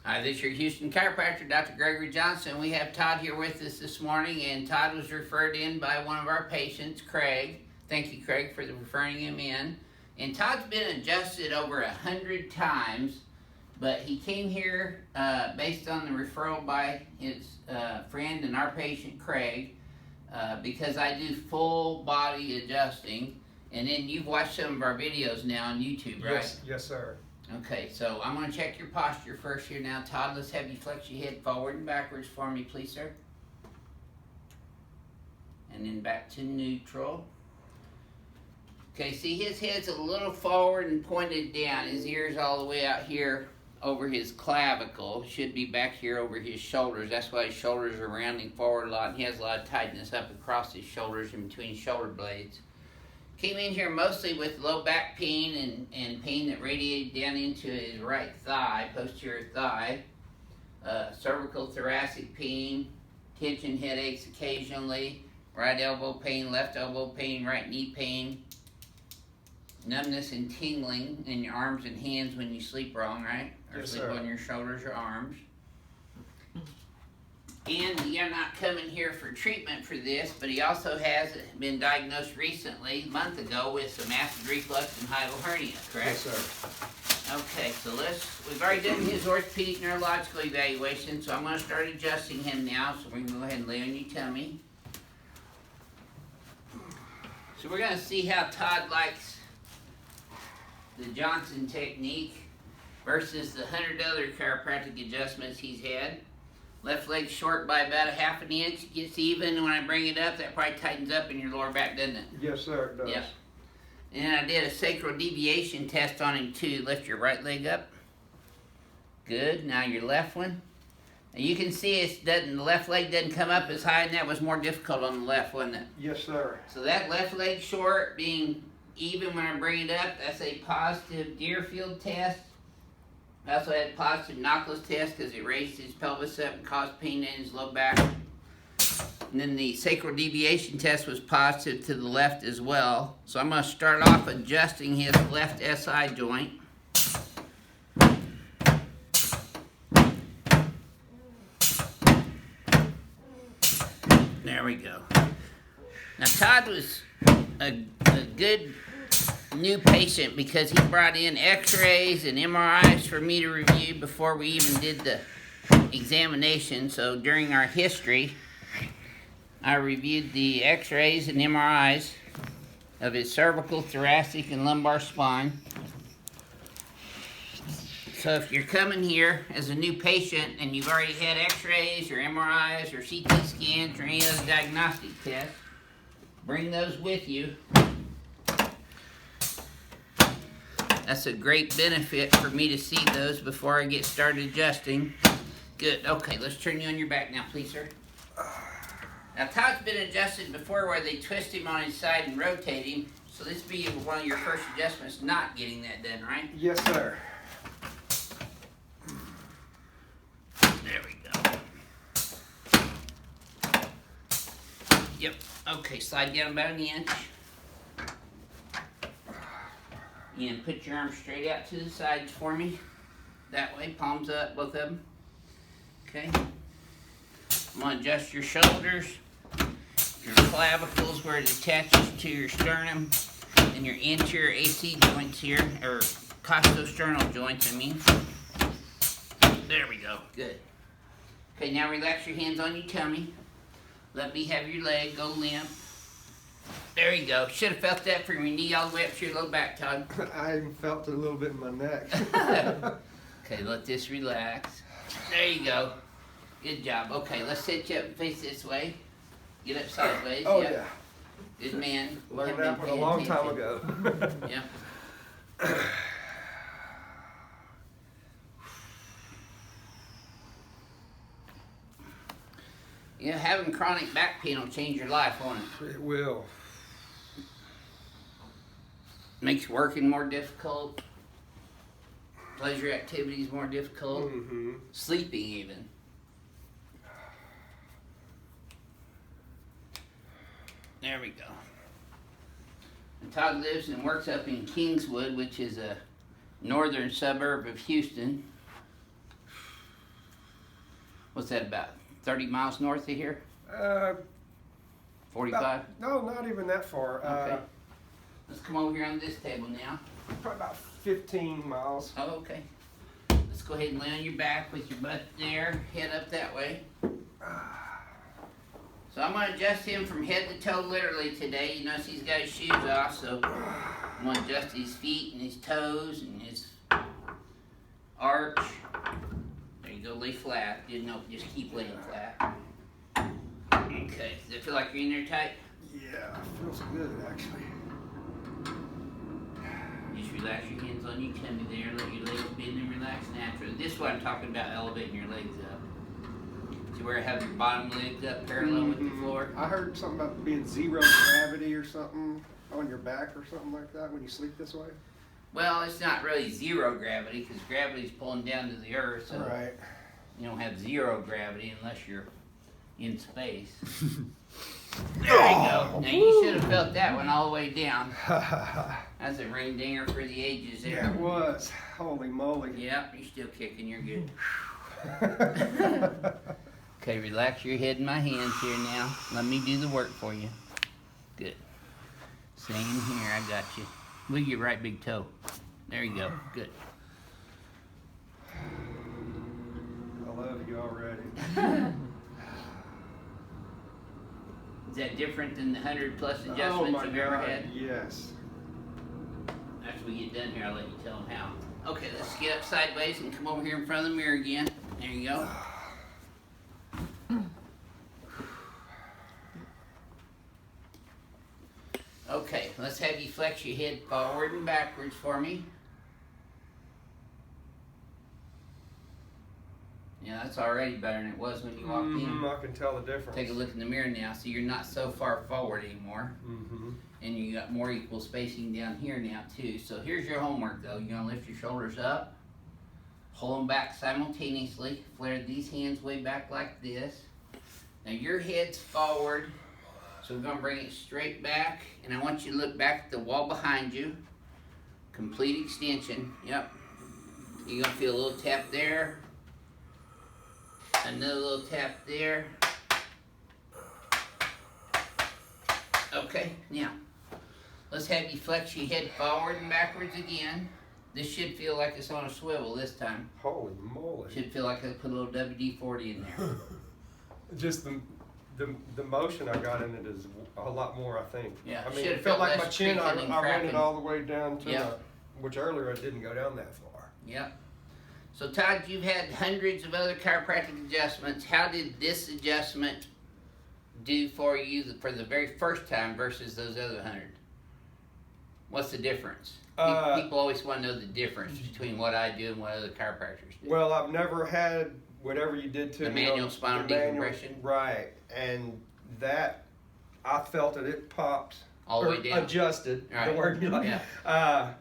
Hi, this is your Houston chiropractor, Dr. Gregory Johnson. We have Todd here with us this morning, and Todd was referred in by one of our patients, Craig. Thank you, Craig, for referring him in. And Todd's been adjusted over 100 times, but he came here based on the referral by his friend and our patient, Craig, because I do full body adjusting. And then you've watched some of our videos now on YouTube, right? Yes, sir. Okay, so I'm going to check your posture first here now. Todd, let's have you flex your head forward and backwards for me, please, sir. And then back to neutral. Okay, see his head's a little forward and pointed down. His ear's all the way out here over his clavicle. Should be back here over his shoulders. That's why his shoulders are rounding forward a lot, and he has a lot of tightness up across his shoulders and between shoulder blades. Came in here mostly with low back pain and pain that radiated down into his right thigh, posterior thigh, cervical thoracic pain, tension headaches occasionally, right elbow pain, left elbow pain, right knee pain, numbness and tingling in your arms and hands when you sleep wrong, right? Or Yes, sleep sir. on your shoulders or arms. And you're not coming here for treatment for this, but he also has been diagnosed recently, a month ago, with some acid reflux and hiatal hernia, correct? Yes, sir. Okay, so we've already done his orthopedic neurological evaluation, so I'm going to start adjusting him now, so we can go ahead and lay on your tummy. So we're going to see how Todd likes the Johnson technique versus the 100 other chiropractic adjustments he's had. Left leg short by about a half an inch. It gets even. When I bring it up, that probably tightens up in your lower back, doesn't it? Yes, sir, it does. Yep. And I did a sacral deviation test on him too. Lift your right leg up. Good. Now your left one. And you can see the left leg doesn't come up as high, and that was more difficult on the left, wasn't it? Yes, sir. So that left leg short being even when I bring it up, that's a positive Deerfield test. I also had a positive Knockless test because it raised his pelvis up and caused pain in his low back. And then the sacral deviation test was positive to the left as well. So I'm going to start off adjusting his left SI joint. There we go. Now Todd was a good new patient because he brought in x-rays and MRIs for me to review before we even did the examination. So during our history, I reviewed the x-rays and MRIs of his cervical, thoracic, and lumbar spine. So if you're coming here as a new patient and you've already had x-rays or MRIs or CT scans or any other diagnostic tests, bring those with you. That's a great benefit for me to see those before I get started adjusting. Good. Okay, let's turn you on your back now, please, sir. Now, Todd's been adjusted before where they twist him on his side and rotate him. So this will be one of your first adjustments not getting that done, right? Yes, sir. There we go. Yep. Okay, slide down about an inch. And put your arms straight out to the sides for me. That way, palms up, both of them. Okay. I'm going to adjust your shoulders, your clavicles where it attaches to your sternum, and your anterior AC joints here, or costosternal joints, I mean. There we go. Good. Okay, now relax your hands on your tummy. Let me have your leg go limp. There you go. Should have felt that from your knee all the way up to your low back, Todd. I even felt it a little bit in my neck. Okay, let this relax. There you go. Good job. Okay, let's set you up and face this way. Get up sideways. Oh, Yep. Good man. Learned Have that been one a long paying time attention. ago. Yep. You know, having chronic back pain will change your life, won't it? It will. Makes working more difficult. Pleasure activities more difficult. Mm-hmm. Sleeping even. There we go. And Todd lives and works up in Kingswood, which is a northern suburb of Houston. What's that, about 30 miles north of here? 45? No, not even that far. Okay. Let's come over here on this table now. Probably about 15 miles. Oh, okay. Let's go ahead and lay on your back with your butt there, head up that way. So I'm going to adjust him from head to toe literally today. You notice he's got his shoes off, so I'm going to adjust his feet and his toes and his arch. There you go, lay flat. Didn't know, just keep laying flat. Okay, does it feel like you're in there tight? Yeah, feels good actually. Just relax your hands on your tummy there, let your legs bend and relax naturally. This is what I'm talking about, elevating your legs up. See where I have your bottom legs up parallel with the floor? I heard something about being zero gravity or something on your back or something like that when you sleep this way. Well, it's not really zero gravity because gravity's pulling down to the earth, so Right. you don't have zero gravity unless you're in space. There you go. Now you should have felt that one all the way down. That's a ring dinger for the ages there. Yeah, it was. Holy moly. Yep, you're still kicking. You're good. Okay, relax your head in my hands here now. Let me do the work for you. Good. Same here. I got you. Look at your right big toe. There you go. Good. I love you already. Is that different than the 100+ adjustments Oh my you've ever God, had? yes. After we get done here, I'll let you tell them how. Okay, let's get up sideways and come over here in front of the mirror again. There you go. Okay, let's have you flex your head forward and backwards for me. Yeah, that's already better than it was when you walked in. I can tell the difference. Take a look in the mirror now, so you're not so far forward anymore. And you got more equal spacing down here now too. So here's your homework though. You're gonna lift your shoulders up, hold them back simultaneously, flare these hands way back like this. Now your head's forward, so we're gonna bring it straight back, and I want you to look back at the wall behind you. Complete extension, yep. You're gonna feel a little tap there, another little tap there. Okay, now, let's have you flex your head forward and backwards again. This should feel like it's on a swivel this time. Holy moly. Should feel like I put a little WD-40 in there. Just the motion I got in it is a lot more, I think. Yeah, I mean, should've it felt felt like my less chin, I creaking and ran it cracking. all the way down to Yep. which earlier I didn't go down that far. Yep. So Todd, you've had hundreds of other chiropractic adjustments. How did this adjustment do for you for the very first time versus those other 100? What's the difference? People always want to know the difference between what I do and what other chiropractors do. Well, I've never had whatever you did to The me. manual spinal decompression? Right, and that, I felt it popped. All the or way down. Adjusted, Right. the word you like. Yeah.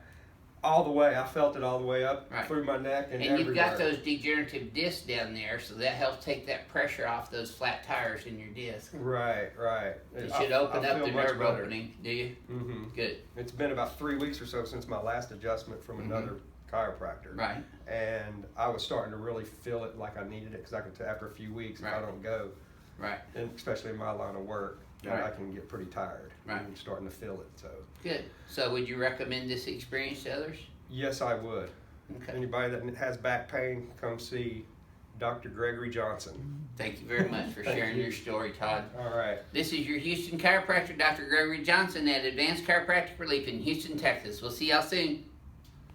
All the way, I felt it all the way up Right. through my neck and And everywhere. you've got those degenerative discs down there, so that helps take that pressure off those flat tires in your disc. Right. It should open up the nerve opening, do you? Mm-hmm. Good. It's been about 3 weeks or so since my last adjustment from another chiropractor. Right. And I was starting to really feel it like I needed it, because I could after a few weeks, if I Right. don't go, Right. and especially in my line of work, then Right. I can get pretty tired. Right. I'm starting to feel it. So Good. So would you recommend this experience to others? yes, I would. Okay. Anybody that has back pain, come see Dr. Gregory Johnson. Thank you very much for Thank sharing you. your story, Todd. All right. This is your Houston chiropractor, Dr. Gregory Johnson at Advanced Chiropractic Relief in Houston, Texas. We'll see y'all soon.